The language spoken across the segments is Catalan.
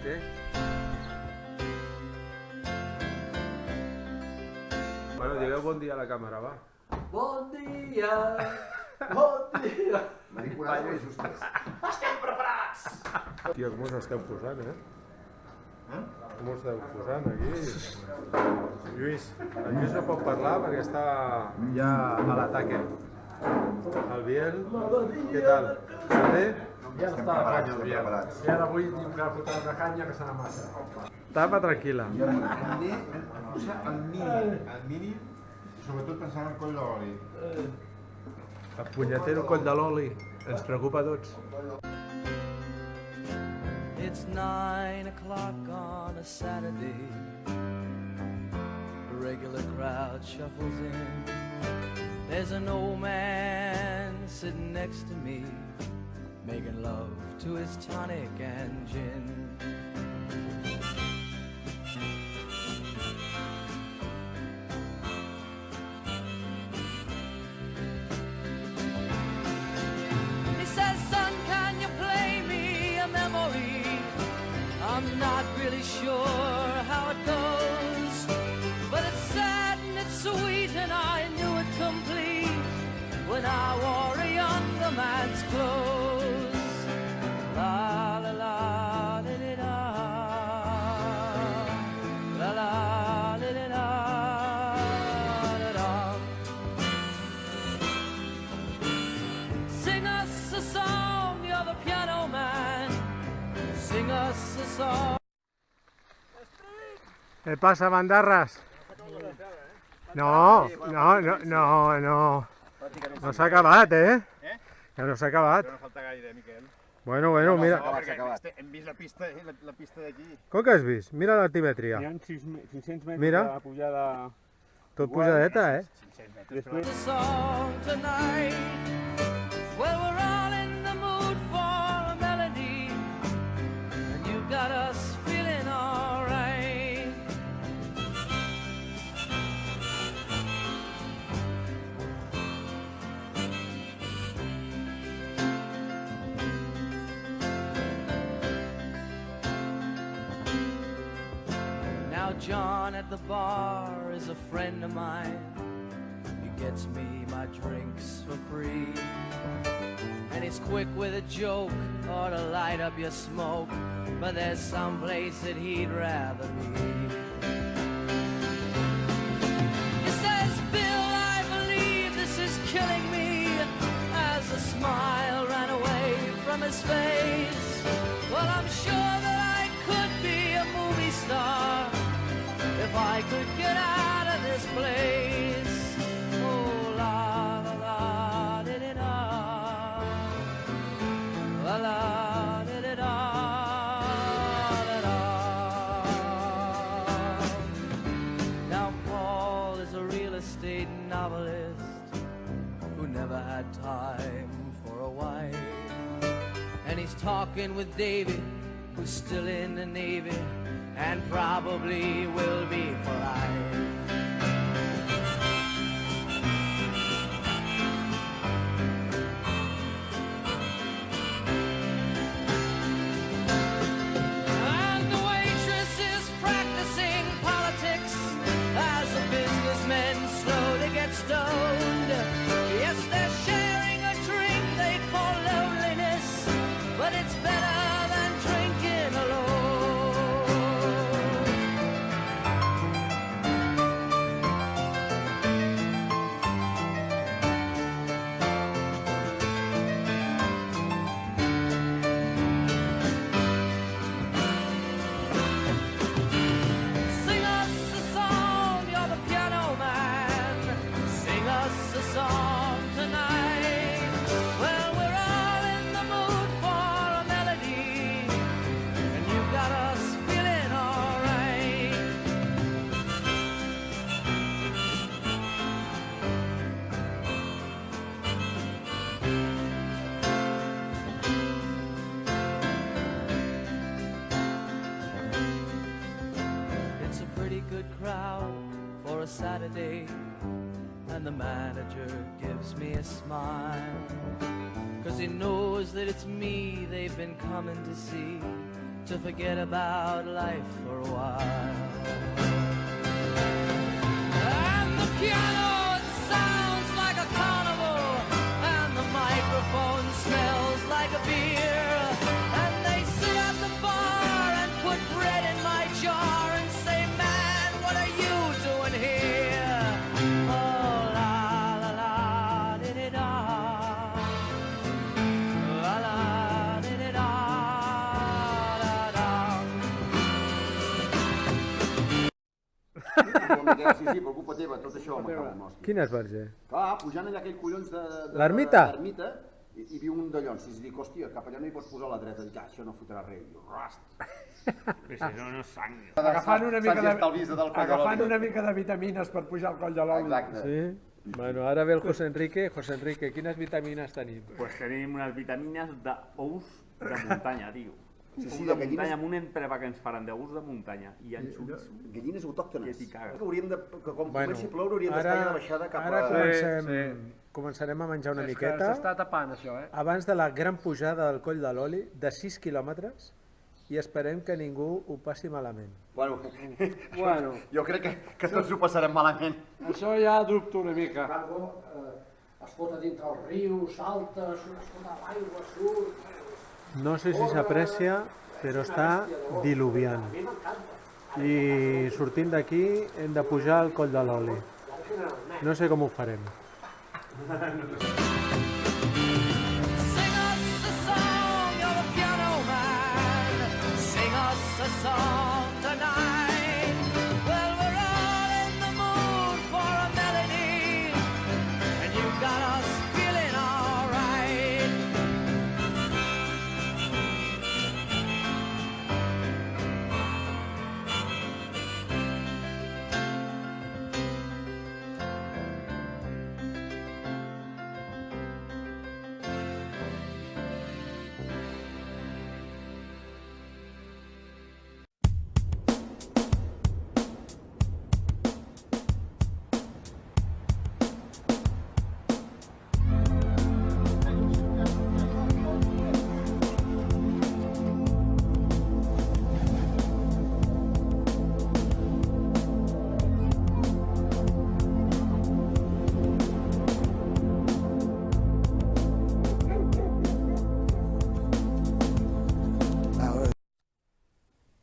Què? Bueno, digueu bon dia a la càmera, va. Bon dia! Bon dia! Manipulador i justes. Estem preparats! Tia, com us esteu posant, eh? Com us esteu posant, aquí? Lluís, el Lluís no pot parlar perquè està ja a l'ataque. El Biel, què tal? Està bé? Ja Estem està, preparats, Biel. estem preparats. I ara avui tinc que fotre una canya que serà massa. Tapa tranquil·la. També posar el mínim, sobretot pensant en el coll d'oli. El punyetero coll de l'oli ens preocupa a tots. It's 9 o'clock on a Saturday. The regular crowd shuffles in. There's an old man sitting next to me, making love to his tonic and gin. He says, son, can you play me a memory? I'm not really sure how it goes, but it's sad and it's sweet and I knew it complete when I wore a younger man's clothes. La la la la la la la la la la la. Sing us a song, you're the piano man. Sing us a song. Què passa, bandarres? No, no, no, no, no. No s'ha acabat, eh? Que no s'ha acabat. No falta gaire, Miquel. Bueno, mira. s'ha acabat. Hem vist la pista d'aquí. Com que has vist? Mira l'altimetria. Hi ha 500 metres Mira. de pujada. Tot pujadeta, eh? 500 metres, però... The song tonight. Well, we're all in the mood for a melody, and you got us feeling alright. Now John at the bar is a friend of mine. He gets me my drinks for free, and he's quick with a joke or to light up your smoke, but there's some place that he'd rather be. He says, Bill, I believe this is killing me, as a smile ran away from his face. Well, I'm sure that I could be a movie star if I could get out of this place. Oh, la la la da da da, la la da da da da da. Now Paul is a real estate novelist who never had time for a wife, and he's talking with David, who's still in the Navy and probably will be for life. And the waitress is practicing politics as the businessmen slowly get stoned. Yes, they're sharing a drink they call loneliness, but it's better than drinking alone. Sing us a song, you're the piano man. Sing us a song tonight. Well, we're all in the mood for a melody, and you got us feeling alright. It's a pretty good crowd for a Saturday, and the manager gives me a smile, 'cause he knows that it's me they've been coming to see, to forget about life for a while. And the piano, it sounds like a carnival, and the microphone smells like a beer. And they sit at the bar and put bread in my jar and say, man, what are you doing here? Oh, la la la, di-di-da. La la, di-di-da, la-da. Miquel, sí, per culpa teva, tot això m'acaba amb hòstia. Quin esbarger? Clar, pujant allà aquell collons de... L'ermita? L'ermita, hi viu un d'allons, i dic, hòstia, cap allà no hi pots posar a la dreta, dic, això no fotrà res, i jo, rast. Però si no, no és sang. Agafant una mica mica de vitamines per pujar al coll de l'oli. Exacte. Sí? Bueno, ara ve el José Enrique. José Enrique, quines vitamines tenim? Pues tenim unes vitamines d'ous de muntanya, tio. Sí, Ous de de gallines. muntanya amb un entrepà que ens faran d'ous de muntanya i en xoriço. Gallines autòctones. Que t'hi cagues. Hauríem de, que com Bueno, comenci a ploure, hauríem d'estar ja de baixada cap ara a... començarem a menjar una És que miqueta. s'està tapant, això, eh? Abans de la gran pujada del Coll de l'Oli, de 6 quilòmetres, i esperem que ningú ho passi malament. Bueno, Bueno, jo crec que tots ho passarem malament. això ja dubto una mica. Cargo es fota dintre el riu, salta, es fota l'aigua, surt... No sé si s'aprecia, però està diluviant. I sortint d'aquí hem de pujar al Coll de l'Oli. No sé com ho farem. Sing us a song, you're the piano man. Sing us a song tonight. Well, we're all in the mood for a melody, and you got us feeling all right.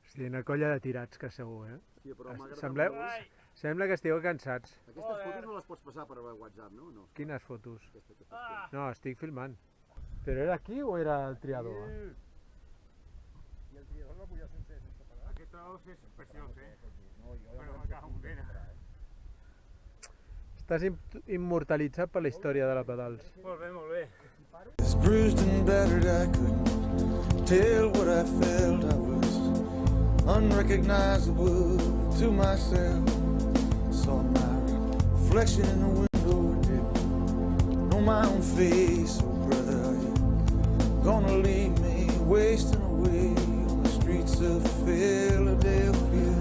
Hosti, una colla de tirats que segur, eh? Sembla que estigueu cansats. Aquestes fotos no les pots passar per WhatsApp, no? No. Quines fotos? No, estic filmant. Però era aquí o era el triador? Aquest os és preciós, eh? Bueno, acaba un vena. Estàs immortalitzat per la història de la pedals. Molt bé, molt bé. As bruised and battered, I couldn't tell what I felt. I was unrecognizable to myself. Saw my reflection in the window and didn't know my own face. Oh, brother, are you gonna leave me wasting away on the streets of Philadelphia?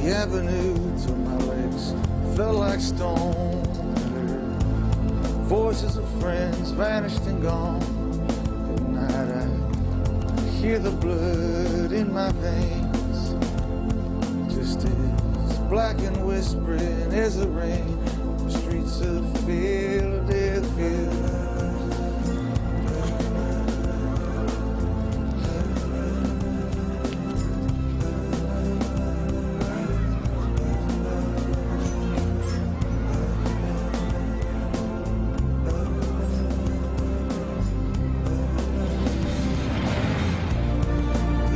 Avenue till my legs felt like stone. Voices of friends vanished and gone. At night I hear the blood in my veins, just as black and whispering as the rain on the streets of Philadelphia.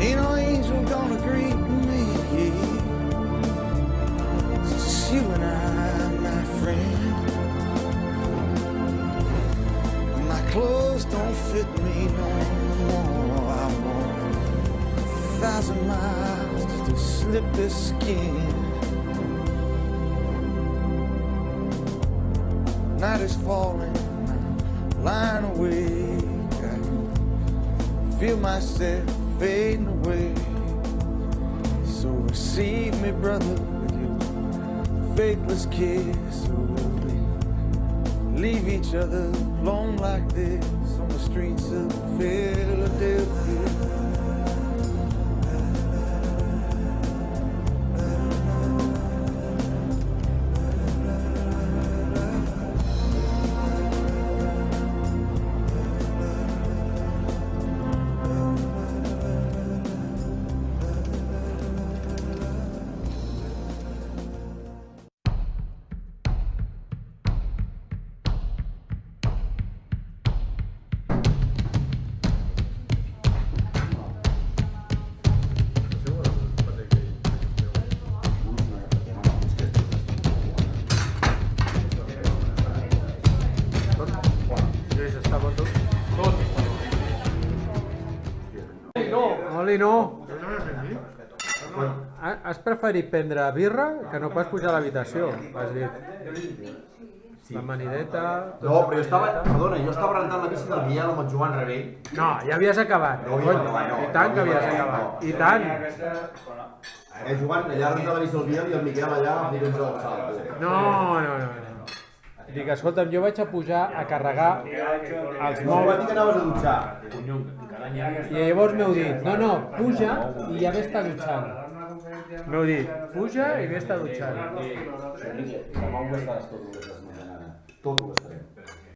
Ain't no angel gonna greet me. It's just you and I, my friend. My clothes don't fit me no more. I walk 1,000 miles just to slip this skin. Night is falling, I'm lying awake. feel myself fading away. So receive me, brother, with your faithless kiss. Or will we leave each other alone like this on the streets of Philadelphia? Lluís, està bo tot? Oli, no. Has preferit prendre birra que no pas pujar a l'habitació, has dit. L'amanideta... No, però jo estava, perdona, jo estava rentant la bici del Biel amb el Joan Rebell. No, ja havies acabat. No havia acabat, no. I tant que havies acabat. I tant. El Joan allà rentant la bici del Biel i el Miquel allà fent-nos el salt. No. Dic, escolta'm, jo vaig a pujar a carregar els No, va dir que anaves a dutxar. I llavors m'heu dit, no, puja i ja vés-te dutxant. M'heu dit, puja i vés-te dutxant. Tot ho